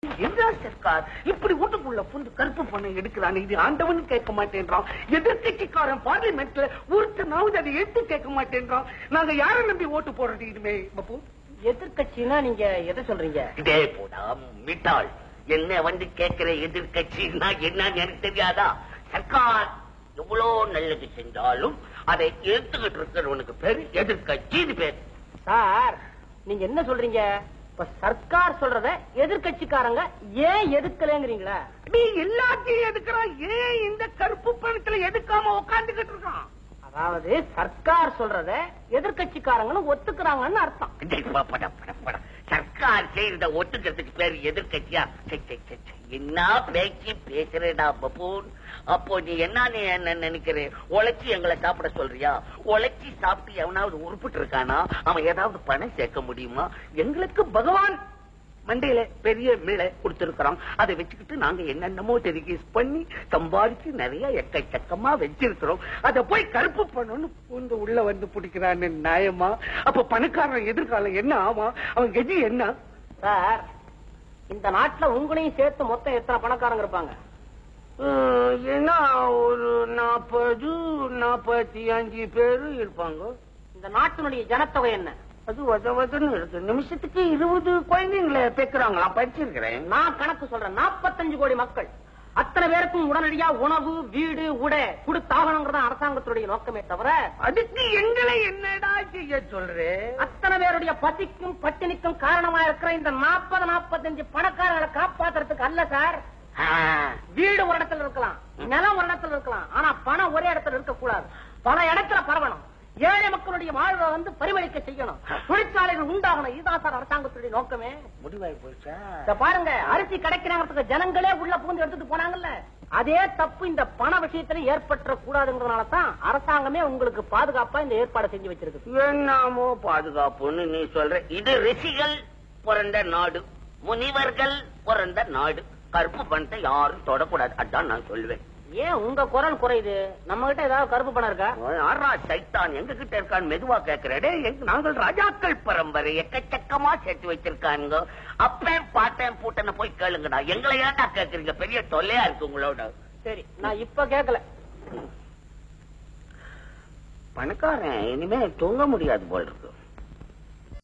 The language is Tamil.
என்ன சர்க்கார் இப்படி வீட்டுக்குள்ள புந்து கருப்பு பணம் எடுக்கிறான்? இது ஆண்டவன் கேட்க மாட்டேன்றான். எதிர்கட்சிக்காரன் பார்லிமெண்ட்ல ஒருத்தனாவது அதை எடுத்து கேட்க மாட்டேன்றான். நாங்க யாரை நம்பி ஓட்டு போடுறது? இதுமே பப்பு எதிர்கட்சினா நீங்க எதை சொல்றீங்க? இதே போடா மிட்டாள், என்ன வந்து கேட்கிற எதிர்கட்சின்னா என்னன்னு எனக்கு தெரியாதா? சர்க்கார் எவ்வளவு நல்லது செஞ்சாலும் அதை எடுத்துக்கிட்டு இருக்கிறவனுக்கு பேரு எதிர்கட்சின்னு பேரு. சார் நீங்க என்ன சொல்றீங்க? இப்ப சர்க்கார் சொல்றத எதிர்கட்சிக்காரங்க ஏன் எதுக்கலங்கிறீங்களா? நீ எல்லாத்தையும் எதுக்குறான், ஏன் இந்த கருப்பு பணத்துல எடுக்காம உட்காந்துக்கிட்டு இருக்கான்? அதாவது சர்க்கார் சொல்றத எதிர்கட்சிக்காரங்களும் ஒத்துக்கிறாங்கன்னு அர்த்தம். சர்க்கார் செய்யறத ஒத்துக்கிறதுக்கு பேரு எதிர்கட்சியா? என்ன பேச்சு பேசுறேடா பப்பூன். அப்போ நீ என்ன நினைக்கிற? உழைச்சி எங்களை சாப்பிட சொல்றியா? உழைச்சி சாப்பிட்டு எவனாவது உருப்பிட்டு இருக்கானா? அவன் ஏதாவது பணம் சேர்க்க முடியுமா? எங்களுக்கு பகவான் மண்டையில பெரிய மிளை கொடுத்திருக்கிறோம். அதை வச்சுக்கிட்டு நாங்க என்னென்னமோ டெலிகேஸ் பண்ணி சம்பாதிச்சு நிறைய எக்கச்சக்கமா வச்சிருக்கிறோம். அதை போய் கருப்பு பண்ணணும்னு பூந்து உள்ள வந்து பிடிக்கிறான்னு நியாயமா? அப்ப பணக்காரன் எதிர்காலம் என்ன ஆமா? அவன் கதி என்ன? சார் இந்த நாட்டுல உங்களையும் சேர்த்து மொத்தம் எத்தனை பணக்காரங்க இருப்பாங்க? என்ன ஒரு 40-45 பேரு இருப்பாங்க. இந்த நாட்டினுடைய ஜனத்தொகை என்ன? அது வதவதுன்னு இருக்கு. நிமிஷத்துக்கு 20 குழந்தைங்களை பேக்குறாங்களா? படிச்சிருக்கிறேன். நான் கணக்கு சொல்றேன். 45 கோடி மக்கள். அத்தனை பேருக்கும் உடனடியா உணவு, வீடு, உடை கொடுத்தாகணுங்கிறத அரசாங்கத்துடைய நோக்கமே தவிர அதுக்கு எங்களை என்னடா செய்ய சொல்றேன்? அத்தனை பேருடைய பசிக்கும் பட்டினிக்கும் காரணமா இருக்கிற இந்த 40-45 பணக்காரர்களை காப்பாத்துறதுக்கு அல்ல சார். வீடு ஒரு இடத்துல இருக்கலாம், நிலம் ஒரு இடத்துல இருக்கலாம், ஆனா பணம் ஒரே இடத்துல இருக்க கூடாது. பல இடத்துல பரவணும். ஏழை மக்களுடைய வாழ்வை வந்து பரிமளிக்க செய்யணும். தொழிற்சாலைகள் உண்டாகணும். இதுதான் சார் அரசாங்கத்துடைய நோக்கமே. முடிவாய் போச்சா? பாருங்க, அரிசி கிடைக்கிறாங்கிறதுக்கு ஜனங்களே உள்ள பூந்து எடுத்துட்டு போனாங்கல்ல, அதே தப்பு இந்த பண விஷயத்துல ஏற்பட்ட கூடாதுங்கிறதுனாலதான் அரசாங்கமே உங்களுக்கு பாதுகாப்பா இந்த ஏற்பாடு செஞ்சு வச்சிருக்கு. என்னமோ பாதுகாப்புன்னு நீ சொல்ற. இது ரிஷிகள் பிறந்த நாடு, முனிவர்கள் பிறந்த நாடு. கருப்பு பணத்தை யாரும் தொடக்கூடாது, அதான் நான் சொல்லுவேன். ஏன் உங்க குரல் குறையுது? நம்ம கிட்ட ஏதாவது கருப்பு பணம் இருக்கா? யாரா சைத்தான் எங்க கிட்ட இருக்கான்னு மெதுவா கேக்குறே. நாங்கள் ராஜாக்கள் பரம்பரை, எக்கச்சக்கமா சேர்த்து வச்சிருக்காங்க. அப்பேன் பாட்டேன் பூட்டனை போய் கேளுங்கடா. எங்களை ஏன்டா கேக்குறீங்க? பெரிய தொல்லையா இருக்கு உங்களோட. சரி, நான் இப்ப கேட்கல. பணக்காரன் இனிமே தூங்க முடியாது போல இருக்கு.